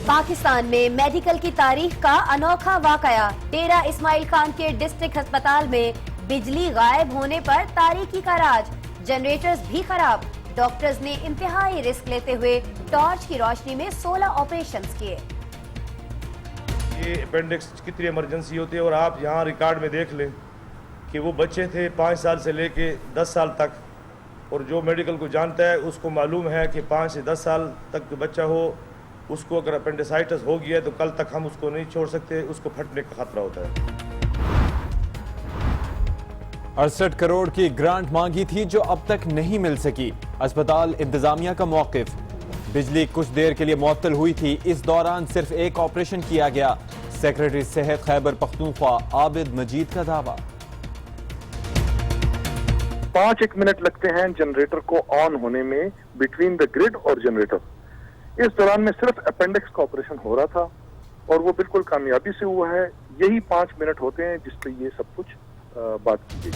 پاکستان میں میڈیکل کی تاریخ کا انوکھا واقعہ، ڈیرہ اسماعیل خان کے ڈسٹرکٹ ہسپتال میں بجلی غائب ہونے پر تاریکی کا راج، جنریٹرز بھی خراب، ڈاکٹرز نے انتہائی رسک لیتے ہوئے ٹارچ کی روشنی میں 16 آپریشنز کیے۔ یہ اپینڈکس کتنی ایمرجنسی ہوتی ہے، اور آپ یہاں ریکارڈ میں دیکھ لیں کہ وہ بچے تھے 5 سال سے لے کے 10 سال تک، اور جو میڈیکل کو جانتا ہے اس کو معلوم ہے کہ 5 سے 10 سال تک جو بچہ ہو اس کو اگر اپینڈیسائٹس ہو گیا ہے تو کل تک ہم اس کو نہیں چھوڑ سکتے، اس کو پھٹنے کا خطرہ ہوتا ہے۔ 68 کروڑ کی گرانٹ مانگی تھی جو اب تک نہیں مل سکی، اسپتال انتظامیہ کا موقف، بجلی کچھ دیر کے لیے معطل ہوئی تھی، اس دوران صرف ایک آپریشن کیا گیا، سیکرٹری صحت خیبر پختونخوا عابد مجید کا دعویٰ۔ 5 منٹ لگتے ہیں جنریٹر کو آن ہونے میں بٹوین دا گرڈ اور جنریٹر، اس دوران میں صرف اپینڈکس کا آپریشن ہو رہا تھا اور وہ بالکل کامیابی سے ہوا ہے، یہی 5 منٹ ہوتے ہیں جس پہ یہ سب کچھ بات کی گئی۔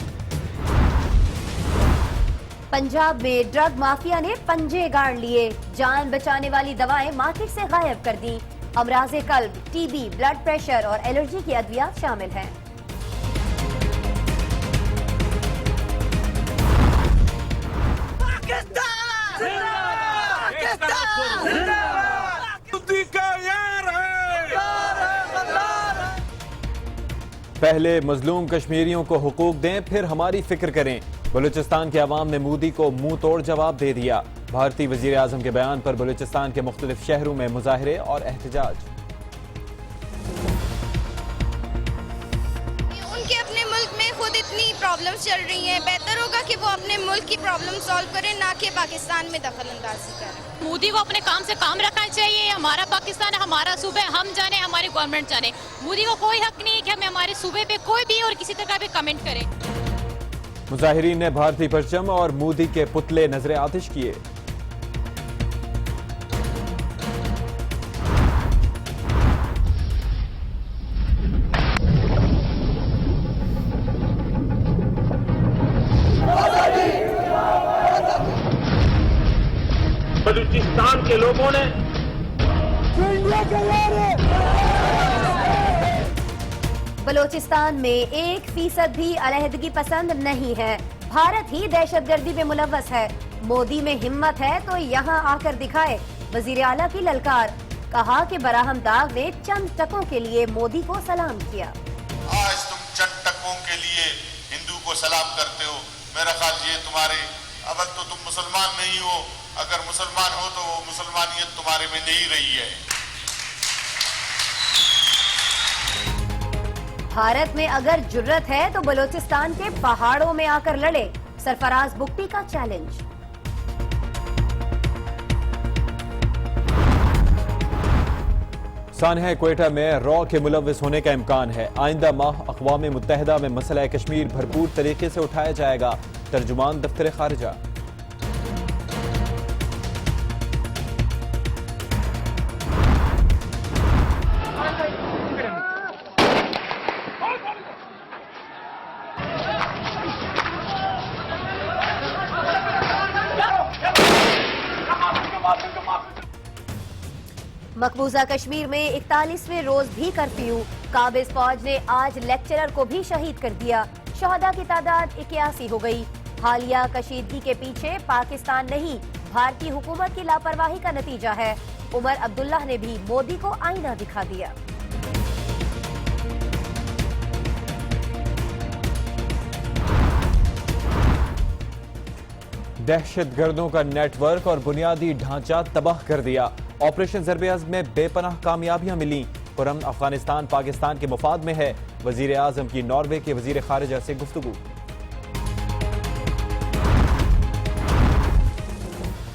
پنجاب میں ڈرگ مافیا نے پنجے گاڑ لیے، جان بچانے والی دوائیں مارکیٹ سے غائب کر دی، امراض قلب، ٹی بی، بلڈ پریشر اور الرجی کی ادویات شامل ہیں۔ پہلے مظلوم کشمیریوں کو حقوق دیں پھر ہماری فکر کریں، بلوچستان کے عوام نے مودی کو منہ توڑ جواب دے دیا، بھارتی وزیر اعظم کے بیان پر بلوچستان کے مختلف شہروں میں مظاہرے اور احتجاج۔ ان کے اپنے ملک میں خود اتنی پرابلمز چل رہی ہیں، بہتر ہوگا کہ وہ اپنے ملک کی پرابلم سالو کریں، نہ کہ پاکستان میں دخل اندازی کریں۔ مودی کو اپنے کام سے کام رکھنا چاہیے، ہمارا پاکستان ہے، ہمارا صوبہ، ہم جانے، ہماری گورنمنٹ جانے، مودی کو کوئی حق نہیں ہے کہ ہمیں ہمارے صوبے پہ کوئی بھی اور کسی طرح بھی کمنٹ کرے۔ مظاہرین نے بھارتی پرچم اور مودی کے پتلے نظر آتش کیے۔ بلوچستان کے لوگوں نے بلوچستان میں 1% بھی علیحدگی پسند نہیں ہے، بھارت ہی دہشت گردی میں ملوث ہے، مودی میں ہمت ہے تو یہاں آ کر دکھائے، وزیر اعلیٰ کی للکار، کہا کہ براہم داغ نے چند ٹکوں کے لیے مودی کو سلام کیا۔ آج تم چند ٹکوں کے لیے ہندو کو سلام کرتے ہو، میرا خیال یہ تمہارے اب تو تم مسلمان نہیں ہو، اگر مسلمان ہو تو وہ مسلمانیت تمہارے میں نہیں رہی ہے۔ بھارت میں اگر جرت ہے تو بلوچستان کے پہاڑوں میں آ کر لڑے، سرفراز بگٹی کا چیلنج۔ سانحہ کوئٹہ میں را کے ملوث ہونے کا امکان ہے، آئندہ ماہ اقوام متحدہ میں مسئلہ کشمیر بھرپور طریقے سے اٹھایا جائے گا، ترجمان دفتر خارجہ۔ مقبوضہ کشمیر میں 41ویں روز بھی کرفیو، قابض فوج نے آج لیکچرر کو بھی شہید کر دیا، شہداء کی تعداد 81 ہو گئی، حالیہ کشیدگی کے پیچھے پاکستان نہیں بھارتی حکومت کی لاپرواہی کا نتیجہ ہے، عمر عبداللہ نے بھی مودی کو آئینہ دکھا دیا۔ دہشت گردوں کا نیٹ ورک اور بنیادی ڈھانچہ تباہ کر دیا، آپریشن ضرب عزم میں بے پناہ کامیابیاں ملیں، پرامن افغانستان پاکستان کے مفاد میں ہے، وزیر اعظم کی ناروے کے وزیر خارجہ سے گفتگو۔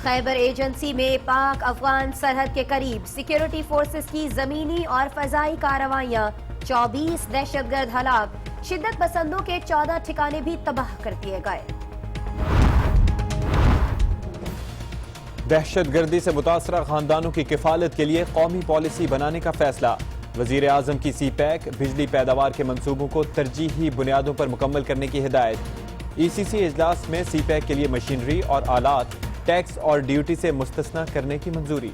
خیبر ایجنسی میں پاک افغان سرحد کے قریب سیکیورٹی فورسز کی زمینی اور فضائی کارروائیاں، 24 دہشت گرد ہلاک، شدت پسندوں کے 14 ٹھکانے بھی تباہ کر دیے گئے۔ دہشت گردی سے متاثرہ خاندانوں کی کفالت کے لیے قومی پالیسی بنانے کا فیصلہ، وزیر اعظم کی سی پیک بجلی پیداوار کے منصوبوں کو ترجیحی بنیادوں پر مکمل کرنے کی ہدایت، ای سی سی اجلاس میں سی پیک کے لیے مشینری اور آلات ٹیکس اور ڈیوٹی سے مستثنی کرنے کی منظوری۔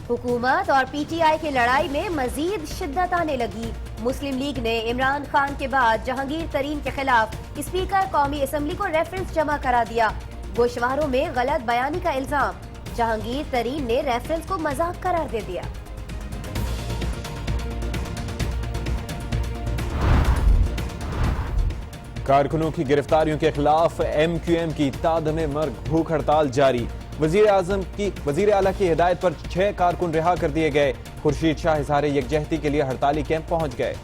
हुकूमत और पीटीआई की लड़ाई में मजीद शिद्दत आने लगी। मुस्लिम लीग ने इमरान खान के बाद जहांगीर तरीन के खिलाफ स्पीकर कौमी असम्बली को रेफरेंस जमा करा दिया। गोशवारों में गलत बयानी का इल्जाम, जहांगीर तरीन ने रेफरेंस को मजाक करार दे दिया। कारकुनों की गिरफ्तारियों के खिलाफ MQM की तादमे मर्ग भूख हड़ताल जारी। वजीर आला की हिदायत पर 6 कारकुन रिहा कर दिए गए। खुर्शीद शाह इजहार यकजहती के लिए हड़ताली कैंप पहुंच गए।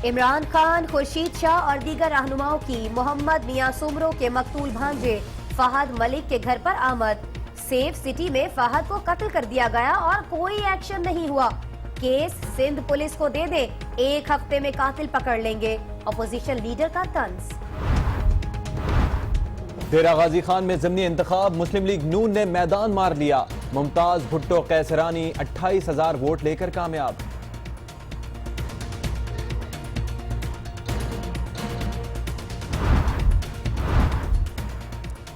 इमरान खान, खुर्शीद शाह और दीगर रहनुमाओं की मोहम्मद मियां सुमरो के मकतूल भांजे फहद मलिक के घर पर आमद। सेफ सिटी में फहद को कत्ल कर दिया गया और कोई एक्शन नहीं हुआ। केस सिंध पुलिस को दे दे, 1 हफ्ते में कातिल पकड़ लेंगे। अपोजिशन लीडर का तंज। डेरा गाजी खान में ज़िमनी इंतखाब, मुस्लिम लीग नून ने मैदान मार लिया। मुमताज भुट्टो कैसरानी 28,000 वोट लेकर कामयाब।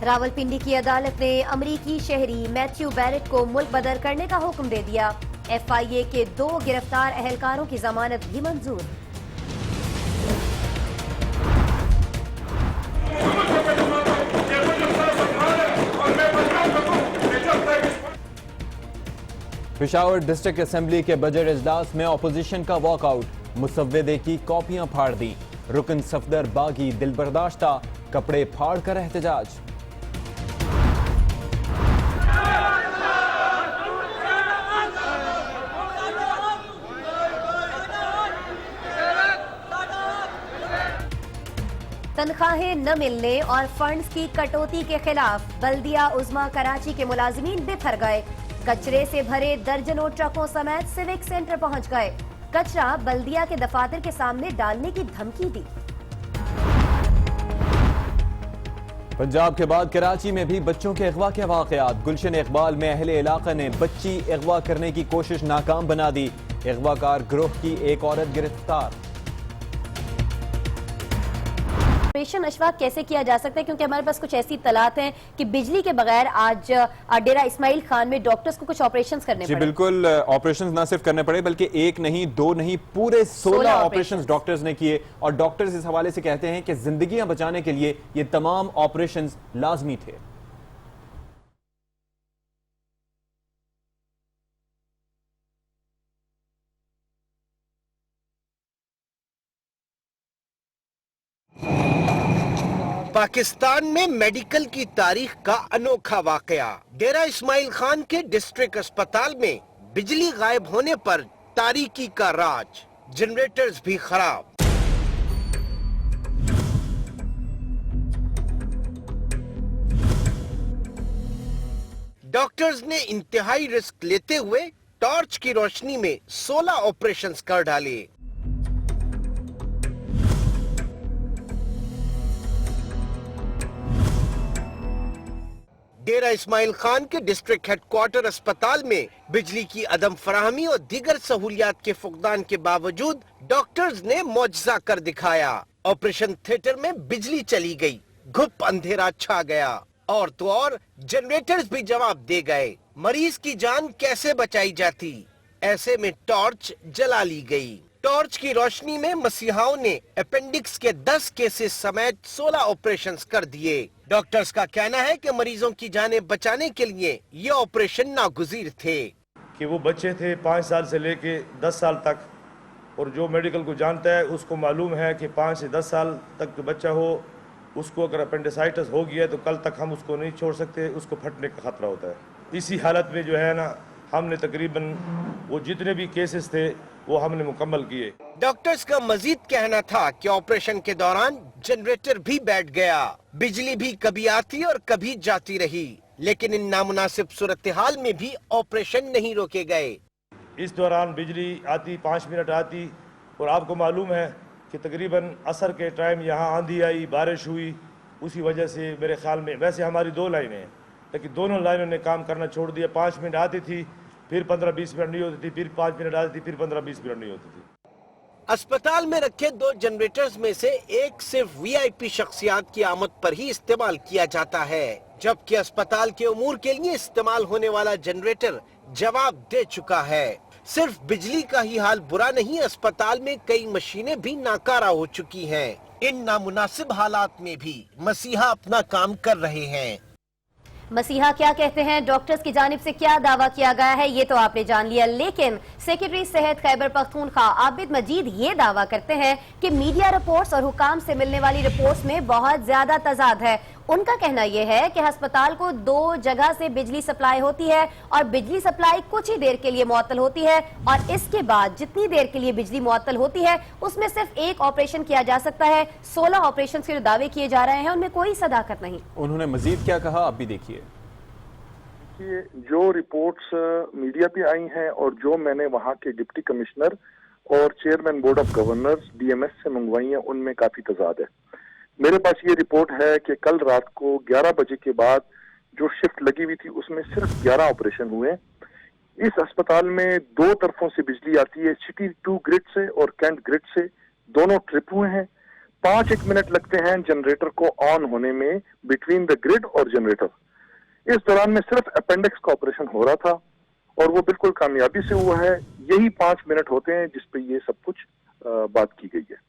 रावलपिंडी की अदालत ने अमरीकी शहरी मैथ्यू बैरेट को मुल्क बदर करने का हुक्म दे दिया। FIA के 2 गिरफ्तार अहलकारों की जमानत भी मंजूर। पेशावर डिस्ट्रिक्ट असेंबली के बजट इजलास में अपोजिशन का वॉकआउट, मुसव्वदे की कॉपियां फाड़ दी। रुकन सफदर बागी दिल बर्दाश्ता, कपड़े फाड़ कर एहतजाज। तनख्वाहें न मिलने और फंड्स की कटौती के खिलाफ बल्दिया उज़्मा कराची के मुलाजिमीन बिखर गए। कचरे से भरे दर्जनों ट्रकों समेत सिविक सेंटर पहुंच गए। कचरा बल्दिया के दफातर के सामने डालने की धमकी दी। पंजाब के बाद कराची में भी बच्चों के अगवा के वाकयात। गुलशन इकबाल में अहले इलाका ने बच्ची अगवा करने की कोशिश नाकाम बना दी। अगवाकार गिरोह की एक औरत गिरफ्तार। ऑपरेशन अशफाक कैसे किया जा सकता है, क्योंकि हमारे पास कुछ ऐसी इत्तलात हैं कि बिजली के बगैर आज डेरा इस्माइल खान में डॉक्टर्स को कुछ ऑपरेशंस करने पड़े। बिल्कुल, ऑपरेशंस ना सिर्फ करने पड़े बल्कि 1 नहीं 2 नहीं पूरे 16 ऑपरेशंस डॉक्टर्स ने किए। और डॉक्टर्स इस हवाले से कहते हैं कि जिंदगियां बचाने के लिए ये तमाम ऑपरेशंस लाजमी थे। पाकिस्तान में मेडिकल की तारीख का अनोखा वाकया। डेरा इस्माइल खान के डिस्ट्रिक्ट अस्पताल में बिजली गायब होने पर तारीकी का राज, जनरेटर्स भी खराब। डॉक्टर्स ने इंतहाई रिस्क लेते हुए टॉर्च की रोशनी में 16 ऑपरेशंस कर डाले। डेरा इस्माइल खान के डिस्ट्रिक्ट हेडक्वार्टर अस्पताल में बिजली की अदम फराहमी और दीगर सहूलियात के फुकदान के बावजूद डॉक्टर्स ने मौजज़ा कर दिखाया। ऑपरेशन थिएटर में बिजली चली गई, घुप अंधेरा छा गया और तो और जनरेटर्स भी जवाब दे गए। मरीज की जान कैसे बचाई जाती, ऐसे में टॉर्च जला ली गई। टॉर्च की रोशनी में मसीहाओं ने अपेंडिक्स के 10 केसेस समेत 16 ऑपरेशंस कर दिए। डॉक्टर्स का कहना है कि मरीजों की जानें बचाने के लिए ये ऑपरेशन नागुज़ीर थे। कि वो बच्चे थे 5 साल से लेके 10 साल तक, और जो मेडिकल को जानता है उसको मालूम है कि 5 से 10 साल तक जो बच्चा हो उसको अगर अपेंडिसाइटिस हो गया तो कल तक हम उसको नहीं छोड़ सकते, उसको फटने का खतरा होता है। इसी हालत में जो है ना, हमने तकरीबन वो जितने भी केसेस थे वो हमने मुकम्मल किए। डॉक्टर्स का मजीद कहना था कि ऑपरेशन के दौरान जनरेटर भी बैठ गया, बिजली भी कभी आती और कभी जाती रही, लेकिन इन नामुनासिब सूरत हाल में भी ऑपरेशन नहीं रोके गए। इस दौरान बिजली आती, 5 मिनट आती, और आपको मालूम है कि तकरीबन असर के टाइम यहाँ आंधी आई, बारिश हुई, उसी वजह से मेरे ख्याल में, वैसे हमारी 2 लाइनें हैं लेकिन दोनों लाइनों ने काम करना छोड़ दिया। 5 मिनट आती थी, फिर 15-20 मिनट नहीं होती थी, फिर 5 मिनट आती थी, फिर 15-20 मिनट नहीं होती थी। अस्पताल में रखे 2 जनरेटर्स में से एक सिर्फ VIP शख्सियात की आमद पर ही इस्तेमाल किया जाता है, जबकि अस्पताल के उमूर के लिए इस्तेमाल होने वाला जनरेटर जवाब दे चुका है। सिर्फ बिजली का ही हाल बुरा नहीं, अस्पताल में कई मशीनें भी नाकारा हो चुकी हैं। इन नामुनासिब हालात में भी मसीहा अपना काम कर रहे हैं। मसीहा क्या कहते हैं, डॉक्टर्स की जानिब से क्या दावा किया गया है, ये तो आपने जान लिया, लेकिन सेक्रेटरी सेहत खैबर पख्तूनख्वा आबिद मजीद ये दावा करते हैं कि मीडिया रिपोर्ट्स और हुकाम से मिलने वाली रिपोर्ट्स में बहुत ज्यादा तजाद है। उनका कहना यह है कि अस्पताल को 2 जगह से बिजली सप्लाई होती है और बिजली सप्लाई कुछ ही देर के लिए मुअत्तल होती है और इसके बाद जितनी देर के लिए बिजली मुअत्तल होती है उसमें सिर्फ एक ऑपरेशन किया जा सकता है। 16 ऑपरेशन के दावे किए जा रहे हैं, उनमें कोई सदाकत नहीं। उन्होंने मजीद क्या कहा, आप भी देखिए। जो रिपोर्ट्स मीडिया पे आई हैं और जो मैंने वहाँ के डिप्टी कमिश्नर और chairman board of governors DMS से मंगवाई हैं, उनमें काफी तजाद है। मेरे पास ये रिपोर्ट है कि कल रात को 11 बजे के बाद जो शिफ्ट लगी हुई थी उसमें सिर्फ 11 ऑपरेशन हुए। इस अस्पताल में 2 तरफों से बिजली आती है, सिटी 2 ग्रिड से और कैंट ग्रिड से, दोनों ट्रिप हुए हैं। 5-1 मिनट लगते हैं जनरेटर को ऑन होने में बिटवीन द ग्रिड और जनरेटर। इस दौरान में सिर्फ अपेंडिक्स का ऑपरेशन हो रहा था और वो बिल्कुल कामयाबी से हुआ है। यही 5 मिनट होते हैं जिस पे ये सब कुछ बात की गई है।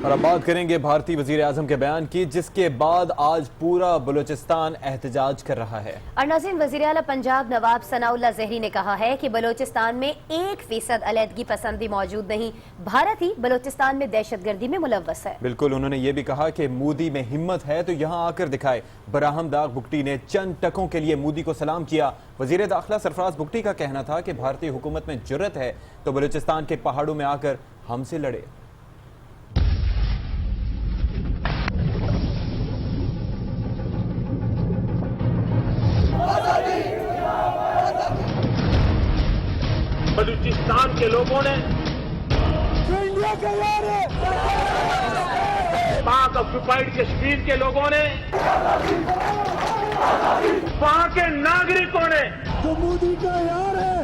और अब बात करेंगे भारतीय वजीर आजम के बयान की, जिसके बाद आज पूरा बलूचिस्तान एहतजाज कर रहा है। और नाज़रीन, वज़ीर आला पंजाब नवाब सनाउल्लाह ज़हरी ने कहा है कि बलूचिस्तान में 1% अलहदगी पसंदी मौजूद नहीं, भारत ही बलूचिस्तान में दहशतगर्दी में मुलव्वस है। बिल्कुल, उन्होंने ये भी कहा कि मोदी में हिम्मत है तो यहाँ आकर दिखाए। बराहमदाग बुगटी ने चंद टकों के लिए मोदी को सलाम किया। वजीर दाखिला सरफराज बुगटी का कहना था कि भारतीय हुकूमत में जुर्रत है तो बलूचिस्तान के पहाड़ों में आकर हमसे लड़े। बलूचिस्तान के लोगों ने पाक ऑक्युपाइड कश्मीर के लोगों ने, वहां के नागरिकों ने जो मोदी का यार है,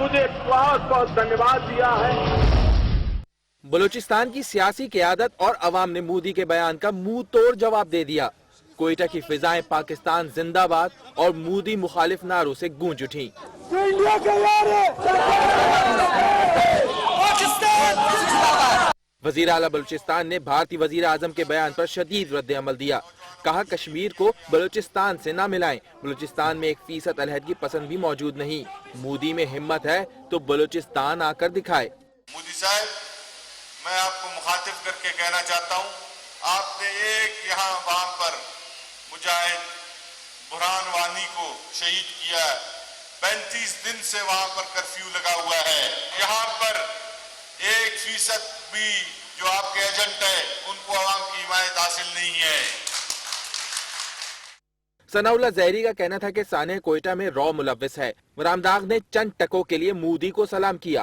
मुझे बहुत बहुत धन्यवाद दिया है। बलूचिस्तान की सियासी क़यादत और अवाम ने मोदी के बयान का मुंह तोड़ जवाब दे दिया। कोयटा की फिजाएं पाकिस्तान जिंदाबाद और मोदी मुखालिफ नारों से गूंज उठी। इंडिया का यार है, वजीर आला बलूचिस्तान ने भारतीय वजीर आजम के बयान पर शदीद रद्द अमल दिया। कहा कश्मीर को बलूचिस्तान से ना मिलाएं, बलूचिस्तान में 1% अलहदगी पसंद भी मौजूद नहीं। मोदी में हिम्मत है तो बलूचिस्तान आकर दिखाए। मोदी साहब, मैं आपको मुखातिब करके कहना चाहता हूँ, आपने एक यहाँ वहां पर मुजाहिद बुरहान वानी को शहीद किया है। 35 दिन से वहां पर कर्फ्यू लगा हुआ है। यहाँ पर 1% भी जो आपके एजेंट है उनको आवाम की हिमायत हासिल नहीं है। सनाउल्लाह ज़हरी का कहना था कि साने कोयटा में रॉ मुलव्विस है। बरामदाग ने चंद टकों के लिए मोदी को सलाम किया।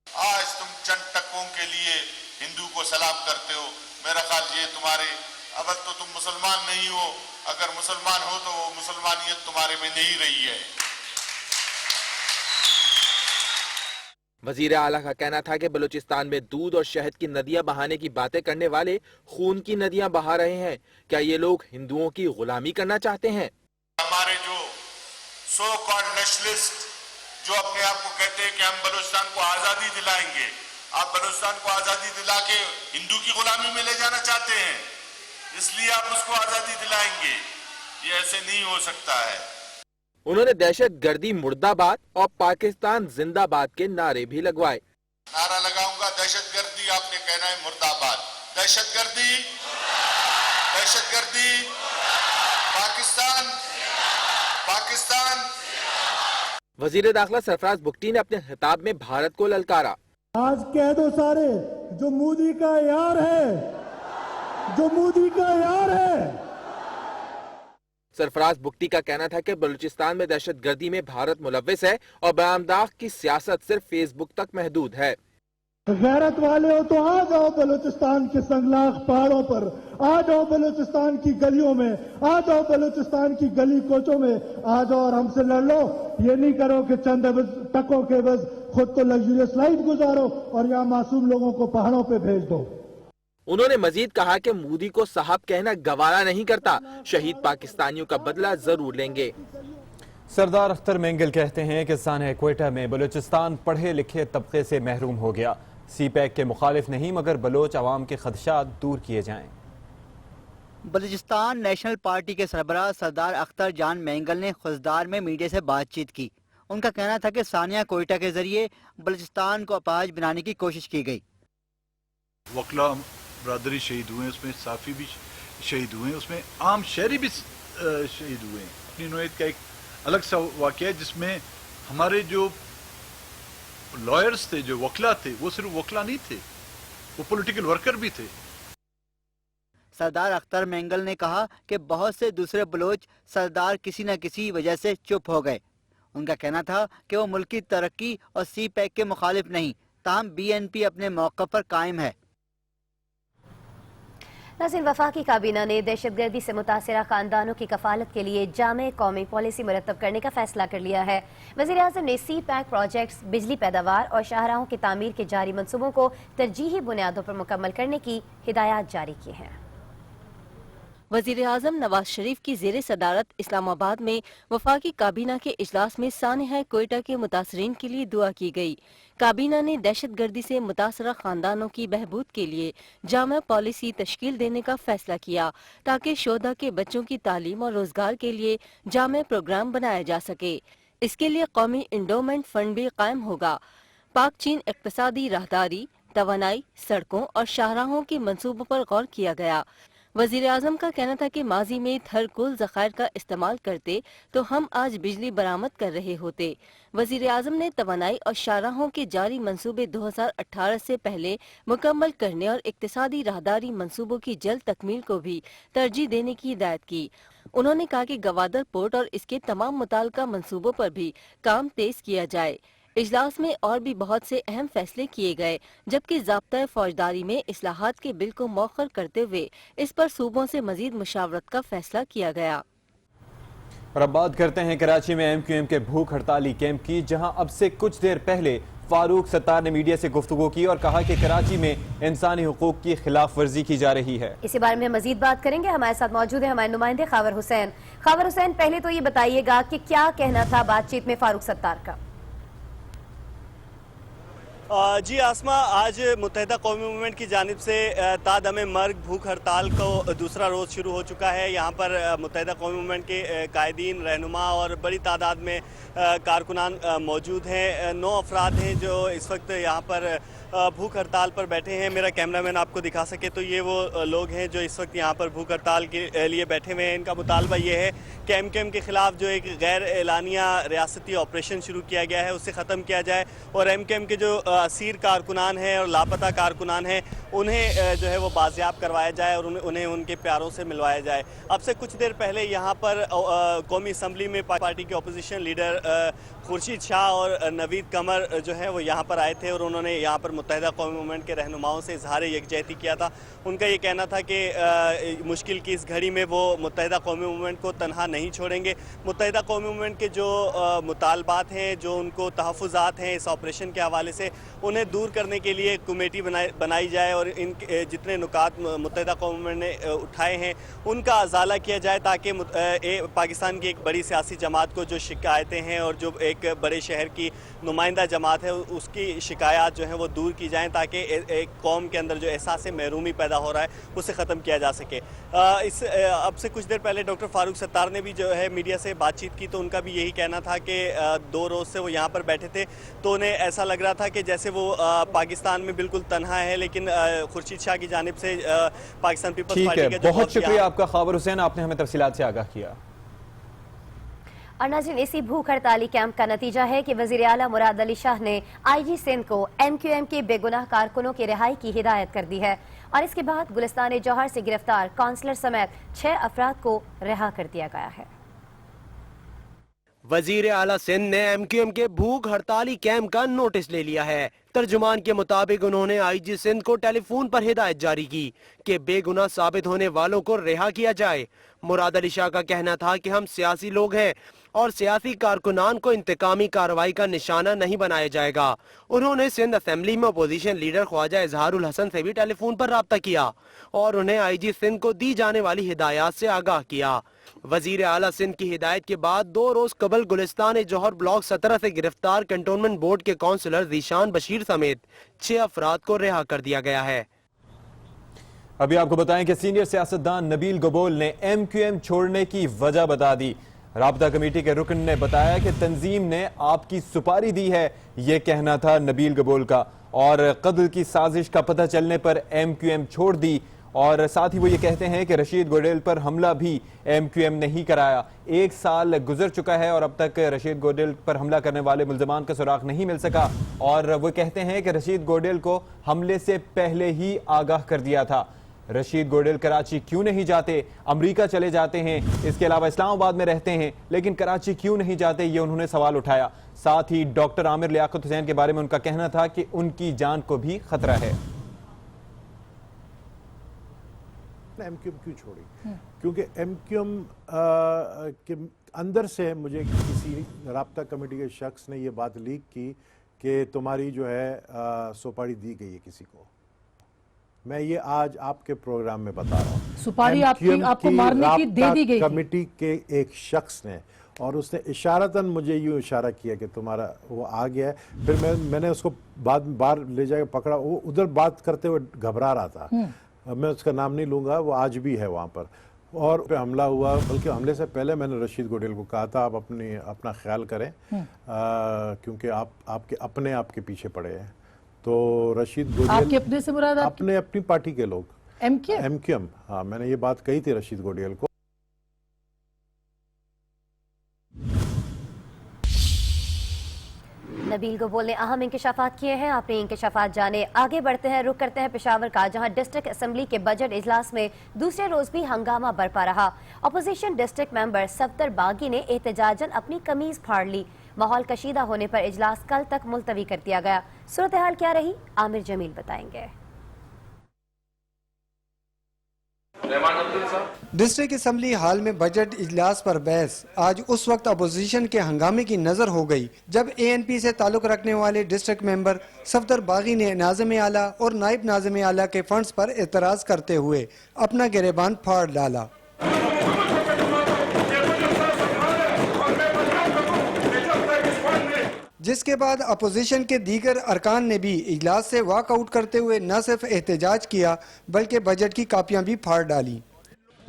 आज तुम चंद टकों के लिए हिंदू को सलाम करते हो, मेरा ख्याल ये तुम्हारे, अगर तो तुम मुसलमान नहीं हो, अगर मुसलमान हो तो वो मुसलमानियत तुम्हारे में नहीं रही है। वजीर आला का कहना था कि बलूचिस्तान में दूध और शहद की नदियां बहाने की बातें करने वाले खून की नदियां बहा रहे हैं। क्या ये लोग हिंदुओं की गुलामी करना चाहते हैं? हमारे जो सो कॉल्ड नेशनलिस्ट जो अपने आप को कहते हैं कि हम बलूचिस्तान को आजादी दिलाएंगे, आप बलूचिस्तान को आजादी दिला के हिंदू की गुलामी में ले जाना चाहते हैं, इसलिए आप उसको आजादी दिलाएंगे। ये ऐसे नहीं हो सकता है। उन्होंने दहशत गर्दी मुर्दाबाद और पाकिस्तान जिंदाबाद के नारे भी लगवाए। नारा लगाऊंगा दहशत गर्दी, आपने कहना है मुर्दाबाद। दहशत गर्दी, दहशत गर्दी, पाकिस्तान, पाकिस्तान। वजीर दाखिला सरफराज बुगटी ने अपने खिताब में भारत को ललकारा। आज कह दो सारे, जो मोदी का यार है, जो मोदी का यार है। सरफराज बुगटी का कहना था कि बलूचिस्तान में दहशतगर्दी में भारत मुलव्विस है और बरामदाग की सियासत सिर्फ फेसबुक तक महदूद है। गैरत वाले हो तो आ जाओ बलूचिस्तान के संगलाख पहाड़ों पर, आ जाओ बलूचिस्तान की गलियों में, आ जाओ बलूचिस्तान की गली कोचों में, आ जाओ और हमसे लड़ लो। ये नहीं करो कि चंद टकों के बस खुद तो लग्जरियस लाइफ गुजारो और यहाँ मासूम लोगों को पहाड़ों पे भेज दो। उन्होंने मजीद कहा कि मोदी को साहब कहना गवारा नहीं करता, शहीद पाकिस्तानियों का बदला जरूर लेंगे। सरदार अख्तर मेंगल कहते हैं कि सानह क्वेटा में बलूचिस्तान पढ़े लिखे तबके से महरूम हो गया। सी पैक के मुखालिफ नहीं मगर बलोच अवाम के खदशात दूर किए जाएं। बलूचिस्तान नेशनल पार्टी के सरबराह सरदार अख्तर जान मेंगल ने खुजदार में मीडिया से बातचीत की। उनका कहना था कि सानिया क्वेटा के जरिए बलूचिस्तान को अपाहज बनाने की कोशिश की गई। वकला बरादरी शहीद हुए, उसमें साफी भी शहीद हुए, उसमें आम शहरी भी शहीद हुए। अपनी नौयत का एक अलग सा वाक़या है जिसमें हमारे जो लॉयर्स थे, जो वकला थे, वो सिर्फ वकला नहीं थे, वो पॉलिटिकल वर्कर भी थे। सरदार अख्तर मेंगल ने कहा कि बहुत से दूसरे बलोच सरदार किसी न किसी वजह से चुप हो गए। उनका कहना था कि वो मुल्क की तरक्की और सी पैक के मुखालिफ नहीं, ताहम BNP अपने मौक़िफ़ पर कायम है। नाज़रीन, वफाकी काबीना ने दहशतगर्दी से मुतासिरा खानदानों की कफालत के लिए जामे कौमी पॉलिसी मुरतब करने का फैसला कर लिया है। वज़ीर आज़म ने सी पैक प्रोजेक्ट्स, बिजली पैदावार और शाहराहों की तामीर के जारी मंसूबों को तरजीही बुनियादों पर मुकम्मल करने की हिदायत जारी की हैं। वज़ीर आज़म नवाज शरीफ की ज़ेरे सदारत इस्लामाबाद में वफाकी काबीना के इजलास में सानहा क्वेटा के मुतासरीन के लिए दुआ की गई। काबीना ने दहशत गर्दी से मुतासरा खानदानों की बहबूद के लिए जामा पॉलिसी तश्कील देने का फैसला किया ताकि शोधा के बच्चों की तालीम और रोजगार के लिए जामा प्रोग्राम बनाया जा सके। इसके लिए कौमी इंडोमेंट फंड भी कायम होगा। पाक चीन इक्तसादी राहदारी, तवानाई, सड़कों और शाहराहों के मंसूबों पर गौर किया गया। वज़ीर आज़म का कहना था कि माजी में थरकुल ज़खायर का इस्तेमाल करते तो हम आज बिजली बरामद कर रहे होते। वज़ीर आज़म ने तवानाई और शाहराहों के जारी मंसूबे 2018 से पहले मुकम्मल करने और इक्तिसादी राहदारी मंसूबों की जल्द तकमील को भी तरजीह देने की हिदायत की। उन्होंने कहा कि गवादर पोर्ट और इसके तमाम मुताल्लिका मंसूबों पर भी काम तेज किया जाए। इजलास में और भी बहुत से अहम फैसले किए गए, जबकि ज़ाब्ता फौजदारी में इस्लाहात के बिल को मौखर करते हुए इस पर सूबों से मजीद मुशावरत का फैसला किया गया। और अब बात करते हैं कराची में MQM के भूख हड़ताली कैंप की, जहां अब से कुछ देर पहले फारूक सत्तार ने मीडिया से गुफ्तगू की और कहा कि कराची में इंसानी हुकूक की खिलाफ वर्जी की जा रही है। इसी बारे में मजीद बात करेंगे। हमारे साथ मौजूद है हमारे नुमाइंदे खावर हुसैन। खावर हुसैन, पहले तो ये बताइएगा कि क्या कहना था बातचीत में फारूक सत्तार का? जी आसमा, आज मुत्तहिदा कौमी मूवमेंट की जानिब से तादमे मर्ग भूख हड़ताल को दूसरा रोज़ शुरू हो चुका है। यहाँ पर मुत्तहिदा कौमी मूवमेंट के कायदीन, रहनुमा और बड़ी तादाद में कारकुनान मौजूद हैं। 9 अफराद हैं जो इस वक्त यहाँ पर भूख हड़ताल पर बैठे हैं। मेरा कैमरामैन आपको दिखा सके तो ये वो लोग हैं जो इस वक्त यहाँ पर भूख हड़ताल के लिए बैठे हुए हैं। इनका मुतालबा ये है कि MQM के ख़िलाफ़ जो एक गैर एलानिया रियासती ऑपरेशन शुरू किया गया है उसे ख़त्म किया जाए और MQM के जो असीर कारकुनान हैं और लापता कारकुनान हैं उन्हें जो है वो बाजियाब करवाया जाए और उन्हें उनके प्यारों से मिलवाया जाए। अब से कुछ देर पहले यहाँ पर कौमी असम्बली में पार्टी के अपोजिशन लीडर खुर्शीद शाह और नवीद कमर जो है वो यहाँ पर आए थे और उन्होंने यहाँ पर मुत्तहिदा कौमी मूवमेंट के रहनुमाओं से इजहार यकजहती किया था। उनका ये कहना था कि मुश्किल की इस घड़ी में वो मुत्तहिदा कौमी मूवमेंट को तनहा नहीं छोड़ेंगे। मुत्तहिदा कौमी मूवमेंट के जो मुतालबात हैं, जो उनको तहफ़्फ़ुज़ात हैं इस ऑपरेशन के हवाले से, उन्हें दूर करने के लिए कमेटी बनाई जाए और इन जितने नुकात मुत्तहिदा कौमी मूवमेंट ने उठाए हैं उनका अजाला किया जाए ताकि पाकिस्तान की एक बड़ी सियासी जमात को जो शिकायतें हैं और जो एक बड़े शहर की नुमाइंदा जमात है उसकी शिकायत जो है वो दूर की जाएं ताकि एक कौम के अंदर जो एहसास महरूमी पैदा हो रहा है उसे ख़त्म किया जा सके। अब से कुछ देर पहले डॉक्टर फारूक सत्तार ने भी जो है मीडिया से बातचीत की तो उनका भी यही कहना था कि 2 रोज़ से वो यहाँ पर बैठे थे तो उन्हें ऐसा लग रहा था कि जैसे वो पाकिस्तान में बिल्कुल तन्हा है, लेकिन खुर्शीद शाह की जानिब से पाकिस्तान पीपल्स पार्टी का बहुत शुक्रिया आपका खावर हुसैन, आपने हमें तफसीलात से आगाह किया। और नाज़रीन, इसी भूख हड़ताली कैंप का नतीजा है कि वज़ीर आला मुराद अली शाह ने IG सिंध को MQM के बेगुनाह कारकुनों की रिहाई की हिदायत कर दी है और इसके बाद गुलिस्तान जौहर से गिरफ्तार काउंसलर समेत 6 अफराद को रिहा कर दिया गया है। वजीर आला सिंध ने MQM के भूख हड़ताली कैंप का नोटिस ले लिया है। तर्जुमान के मुताबिक उन्होंने IG सिंध को टेलीफोन पर हिदायत जारी की कि बेगुनाह साबित होने वालों को रिहा किया जाए। مراد علی شاہ کا کہنا تھا کہ ہم سیاسی لوگ ہیں اور سیاسی کارکنان کو انتقامی کارروائی کا نشانہ نہیں بنایا جائے گا۔ انہوں نے سندھ اسمبلی میں اپوزیشن لیڈر خواجہ اظہار الحسن سے بھی ٹیلی فون پر رابطہ کیا اور انہیں آئی جی سندھ کو دی جانے والی ہدایات سے آگاہ کیا۔ وزیر اعلیٰ سندھ کی ہدایت کے بعد 2 روز قبل گلستان جوہر بلاک 17 سے گرفتار کنٹونمنٹ بورڈ کے کونسلر ذیشان بشیر سمیت 6 افراد کو رہا کر دیا گیا ہے۔ ابھی آپ کو بتائیں کہ سینئر سیاستدان نبیل گبول نے ایم کیو ایم چھوڑنے کی وجہ بتا دی۔ رابطہ کمیٹی کے رکن نے بتایا کہ تنظیم نے آپ کی سپاری دی ہے، یہ کہنا تھا نبیل گبول کا، اور قتل کی سازش کا پتہ چلنے پر ایم کیو ایم چھوڑ دی۔ اور ساتھ ہی وہ یہ کہتے ہیں کہ رشید گوڈیل پر حملہ بھی ایم کیو ایم نہیں کرایا۔ 1 سال گزر چکا ہے اور اب تک رشید گوڈیل پر حملہ کرنے والے ملزمان کا سراغ نہیں مل سکا، اور وہ کہتے ہیں کہ رشید گوڈیل کو حملے سے پہلے ہی آگاہ کر دیا تھا۔ رشید گوڈیل کراچی کیوں نہیں جاتے؟ امریکہ چلے جاتے ہیں، اس کے علاوہ اسلام آباد میں رہتے ہیں، لیکن کراچی کیوں نہیں جاتے، یہ انہوں نے سوال اٹھایا۔ ساتھ ہی ڈاکٹر عامر لیاقت حسین کے بارے میں ان کا کہنا تھا کہ ان کی جان کو بھی خطرہ ہے۔ ایم کیو ایم کیوں چھوڑی؟ کیونکہ ایم کیو ایم کے اندر سے مجھے کسی رابطہ کمیٹی کے شخص نے یہ بات لیک کی کہ تمہاری جو ہے سپاری دی گئی ہے کسی کو۔ میں یہ آج آپ کے پروگرام میں بتا رہا ہوں، سپاری آپ کو مارنے کی دے دی گئی کمیٹی کے ایک شخص نے، اور اس نے اشارتاً مجھے یوں اشارہ کیا کہ تمہارا وہ آ گیا ہے۔ پھر میں نے اس کو باہر لے جا کے پکڑا، وہ ادھر بات کرتے ہوئے گھبرا رہا تھا، میں اس کا نام نہیں لوں گا، وہ آج بھی ہے وہاں پر، اور پہ حملہ ہوا۔ بلکہ حملے سے پہلے میں نے رشید گوڈیل کو کہا تھا آپ اپنا خیال کریں، کیونکہ آپ کے پیچھے پڑے ہیں۔ تو رشید گوڈیل آپ کے اپنے سے مراد اپنی پارٹی کے لوگ، ایم کیو ایم، ہاں میں نے یہ بات کہی تھی رشید گوڈیل کو۔ نبیل گبول نے اہم انکشافات کیے ہیں، آپ نے انکشافات جانے۔ آگے بڑھتے ہیں، رخ کرتے ہیں پشاور کا، جہاں ڈسٹرکٹ اسمبلی کے بجٹ اجلاس میں دوسرے روز بھی ہنگامہ برپا رہا۔ اپوزیشن ڈسٹرکٹ ممبر صفدر باغی نے احتجاجاً اپنی قمیض پھاڑ لی۔ ماحول کشیدہ ہونے پر اجلاس کل تک ملتوی کر دیا گیا۔ صورتحال کیا رہی، عامر جمیل بتائیں گے۔ ڈسٹرکٹ اسمبلی ہال میں بجٹ اجلاس پر بحث آج اس وقت اپوزیشن کے ہنگامے کی نظر ہو گئی جب اے این پی سے تعلق رکھنے والے ڈسٹرکٹ ممبر صفدر باغی نے ناظم اعلیٰ اور نائب ناظم اعلیٰ کے فنڈز پر اعتراض کرتے ہوئے اپنا گریبان پھاڑ ڈالا۔ جس کے بعد اپوزیشن کے دیگر ارکان نے بھی اجلاس سے واک آؤٹ کرتے ہوئے نہ صرف احتجاج کیا بلکہ بجٹ کی کاپیاں بھی پھاڑ ڈالی۔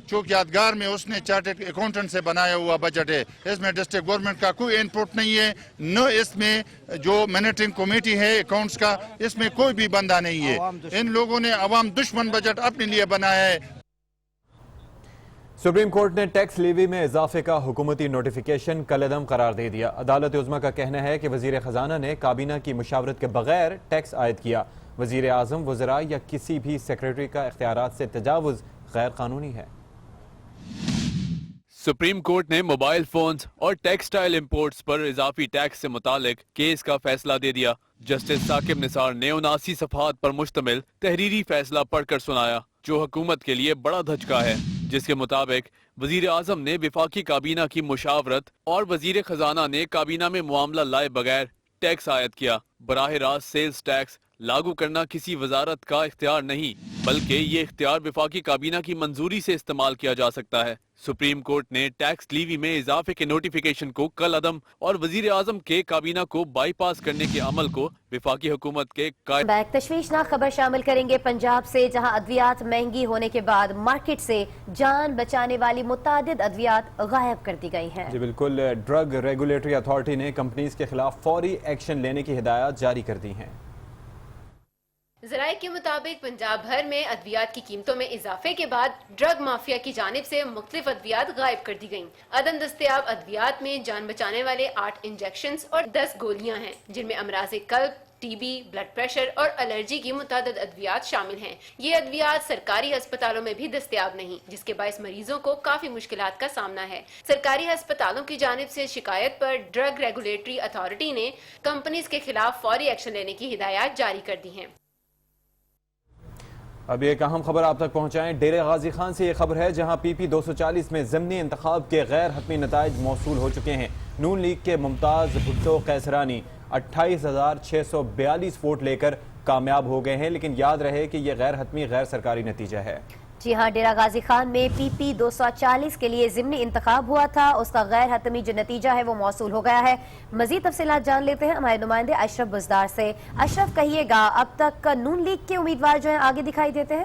چونکہ یادگار میں اس نے چارٹرڈ اکاؤنٹنٹ سے بنایا ہوا بجٹ ہے، اس میں ڈسٹرکٹ گورنمنٹ کا کوئی انپوٹ نہیں ہے، نہ اس میں جو مینیٹرنگ کمیٹی ہے اکاؤنٹس کا، اس میں کوئی بھی بندہ نہیں ہے۔ ان لوگوں نے عوام دشمن بجٹ اپنے لیے بنایا ہے۔ سپریم کورٹ نے ٹیکس لیوی میں اضافے کا حکومتی نوٹیفیکیشن کالعدم قرار دے دیا۔ عدالت عظمیٰ کا کہنا ہے کہ وزیر خزانہ نے کابینہ کی مشاورت کے بغیر ٹیکس عائد کیا۔ وزیر اعظم، وزراء یا کسی بھی سیکریٹری کا اختیارات سے تجاوز غیر قانونی ہے۔ سپریم کورٹ نے موبائل فونز اور ٹیکسٹائل امپورٹس پر اضافی ٹیکس سے متعلق کیس کا فیصلہ دے دیا۔ جسٹس ثاقب نثار نے 79 صفحات پر مشتمل تحریری فیصلہ پڑھ کر سنایا، جو حکومت کے لیے بڑا دھچکا ہے، جس کے مطابق وزیر اعظم نے وفاقی کابینہ کی مشاورت اور وزیر خزانہ نے کابینہ میں معاملہ لائے بغیر ٹیکس عائد کیا۔ براہ راست سیلز ٹیکس لاگو کرنا کسی وزارت کا اختیار نہیں، بلکہ یہ اختیار وفاقی کابینہ کی منظوری سے استعمال کیا جا سکتا ہے۔ سپریم کورٹ نے ٹیکس لیوی میں اضافے کے نوٹیفیکیشن کو کل عدم اور وزیر اعظم کے کابینہ کو بائی پاس کرنے کے عمل کو وفاقی حکومت کے بیک تشویشناک خبر شامل کریں گے پنجاب سے، جہاں ادویات مہنگی ہونے کے بعد مارکیٹ سے جان بچانے والی متعدد ادویات غائب کر دی گئی ہیں۔ جی بالکل، ڈرگ ریگولیٹری اتھارٹی نے کمپنیز کے خلاف فوری ایکشن لینے کی ہدایات جاری کر دی ہیں۔ ذرائع کے مطابق پنجاب بھر میں ادویات کی قیمتوں میں اضافے کے بعد ڈرگ مافیا کی جانب سے مختلف ادویات غائب کر دی گئیں۔ عدم دستیاب ادویات میں جان بچانے والے 8 انجیکشنز اور 10 گولیاں ہیں، جن میں امراض قلب، ٹی بی، بلڈ پریشر اور الرجی کی متعدد ادویات شامل ہیں۔ یہ ادویات سرکاری ہسپتالوں میں بھی دستیاب نہیں، جس کے باعث مریضوں کو کافی مشکلات کا سامنا ہے۔ سرکاری ہسپتالوں کی جانب سے شکایت پر ڈرگ ریگولیٹری اتھارٹی نے کمپنیز کے خلاف فوری ایکشن لینے کی ہدایات جاری کر دی ہیں۔ اب ایک اہم خبر آپ تک پہنچائیں۔ ڈیرے غازی خان سے یہ خبر ہے جہاں پی پی 240 میں ضمنی انتخاب کے غیر حتمی نتائج موصول ہو چکے ہیں۔ نون لیگ کے ممتاز بھٹو قیسرانی 28,642 ووٹ لے کر کامیاب ہو گئے ہیں، لیکن یاد رہے کہ یہ غیر حتمی غیر سرکاری نتیجہ ہے۔ جی ہاں، ڈیرہ غازی خان میں پی پی 240 کے لیے ضمنی انتخاب ہوا تھا، اس کا غیر حتمی جو نتیجہ ہے وہ موصول ہو گیا ہے۔ مزید تفصیلات جان لیتے ہیں ہمارے نمائندے اشرف بزدار سے۔ اشرف، کہیے گا اب تک نون لیگ کے امیدوار جو ہیں آگے دکھائی دیتے ہیں؟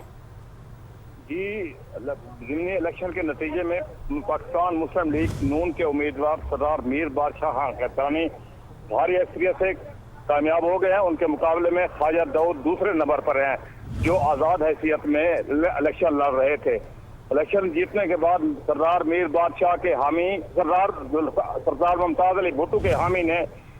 جی، ضمنی الیکشن کے نتیجے میں پاکستان مسلم لیگ نون کے امیدوار سردار میر بادشاہ خان قیسرانی بھاری اکثریت سے کامیاب ہو گئے ہیں۔ ان کے مقابلے میں خواجہ داؤد دوسرے نمبر پر ہیں، جو آزاد حیثیت میں الیکشن لڑ رہے تھے۔ الیکشن جیتنے کے بعد سردار میر بادشاہ کے حامی سردار ممتاز علی بھٹو کے حامی نے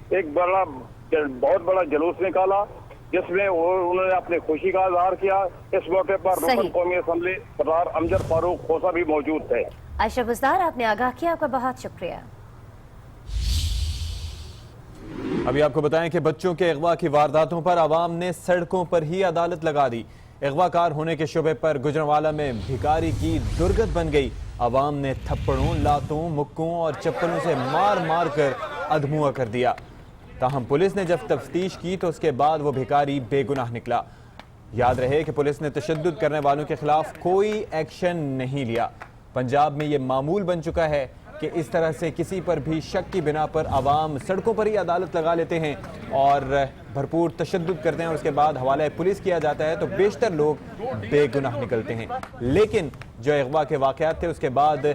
ایک بہت بڑا جلوس نکالا، جس میں انہوں نے اپنی خوشی کا اظہار کیا۔ اس موقع پر رکن قومی اسمبلی سردار امجد فاروق کھوسا بھی موجود تھے۔ اشرف بزدار، آپ نے آگاہ کیا، آپ کا بہت شکریہ۔ ابھی آپ کو بتائیں کہ بچوں کے اغوا کی وارداتوں پر عوام نے سڑکوں پر ہی عدالت لگا دی۔ اغوا کار ہونے کے شبے پر گجرانوالہ میں بھکاری کی درگت بن گئی۔ عوام نے تھپڑوں، لاتوں، مکوں اور چپلوں سے مار مار کر ادھموا کر دیا۔ تاہم پولیس نے جب تفتیش کی تو اس کے بعد وہ بھکاری بے گناہ نکلا۔ یاد رہے کہ پولیس نے تشدد کرنے والوں کے خلاف کوئی ایکشن نہیں لیا۔ پنجاب میں یہ معمول بن چکا ہے کہ اس طرح سے کسی پر بھی شک کی بنا پر عوام سڑکوں پر ہی عدالت لگا لیتے ہیں اور بھرپور تشدد کرتے ہیں، اور اس کے بعد حوالہ پولیس کیا جاتا ہے تو بیشتر لوگ بے گناہ نکلتے ہیں۔ لیکن جو اغوا کے واقعات تھے اس کے بعد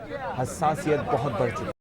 حساسیت بہت بڑھ چکی۔